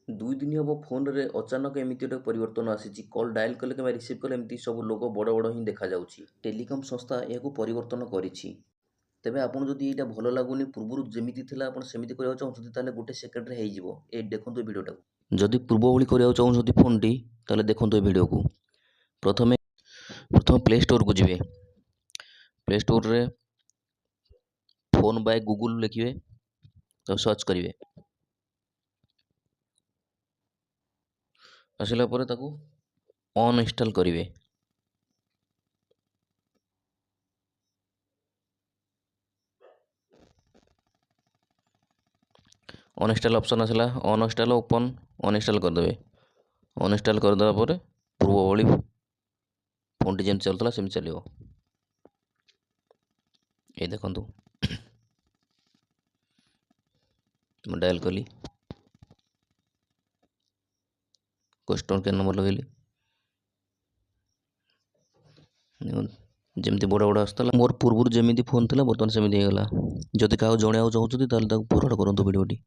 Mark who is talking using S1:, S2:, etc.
S1: ଦୁଇ ଦିନ ହେବ ଫୋନରେ ଅଚାନକ ଏମିତି ଗୋଟେ ପରିବର୍ତ୍ତନ ଆସିଛି। କଲ୍ ଡାଏଲ୍ କଲେ କିମ୍ବା ରିସିଭ୍ କଲେ ଏମିତି ସବୁ ଲୋଗୋ ବଡ଼ ବଡ଼ ହିଁ ଦେଖାଯାଉଛି। ଟେଲିକମ୍ ସଂସ୍ଥା ଏହାକୁ ପରିବର୍ତ୍ତନ କରିଛି। ତେବେ ଆପଣ ଯଦି ଏଇଟା ଭଲ ଲାଗୁନି, ପୂର୍ବରୁ ଯେମିତି ଥିଲା ଆପଣ ସେମିତି କରିବାକୁ ଚାହୁଁଛନ୍ତି, ତାହେଲେ ଗୋଟେ ସେକେଣ୍ଡରେ ହେଇଯିବ। ଏଇ ଦେଖନ୍ତୁ ଏ ଭିଡ଼ିଓଟାକୁ। ଯଦି ପୂର୍ବ ଭଳି କରିବାକୁ ଚାହୁଁଛନ୍ତି ଫୋନ୍ଟି, ତାହେଲେ ଦେଖନ୍ତୁ ଏ ଭିଡ଼ିଓକୁ। ପ୍ରଥମେ ପ୍ଲେ ଷ୍ଟୋରକୁ ଯିବେ। ପ୍ଲେ ଷ୍ଟୋରରେ ଫୋନ୍ ବାଇ ଗୁଗୁଲ୍ ଲେଖିବେ, ତ ସର୍ଚ୍ଚ କରିବେ। ଆସିଲା ପରେ ତାକୁ ଅନଇନଷ୍ଟଲ୍ କରିବେ। ଅନଇନଷ୍ଟଲ୍ ଅପସନ୍ ଆସିଲା, ଅନଇନଷ୍ଟଲ୍ ଓପନ୍ ଅନଇନଷ୍ଟଲ୍ କରିଦେବେ। ଅନଇନଷ୍ଟଲ୍ କରିଦେବା ପରେ ପୂର୍ବ ଭଳି ଫୋନ୍ଟି ଯେମିତି ଚାଲୁଥିଲା ସେମିତି ଚାଲିବ। ଏଇ ଦେଖନ୍ତୁ, ମୁଁ ଡାଏଲ୍ କଲି, କଷ୍ଟମର କେୟାର ନମ୍ବର ଲଗେଇଲି, ଯେମିତି ବଡ଼ ବଡ଼ ଆସୁଥିଲା। ମୋର ପୂର୍ବରୁ ଯେମିତି ଫୋନ୍ ଥିଲା ବର୍ତ୍ତମାନ ସେମିତି ହେଇଗଲା। ଯଦି କାହାକୁ ଜଣେଇବାକୁ ଚାହୁଁଛନ୍ତି ତାହେଲେ ତାକୁ ଫରୱାର୍ଡ଼ କରନ୍ତୁ ଭିଡ଼ିଓଟି।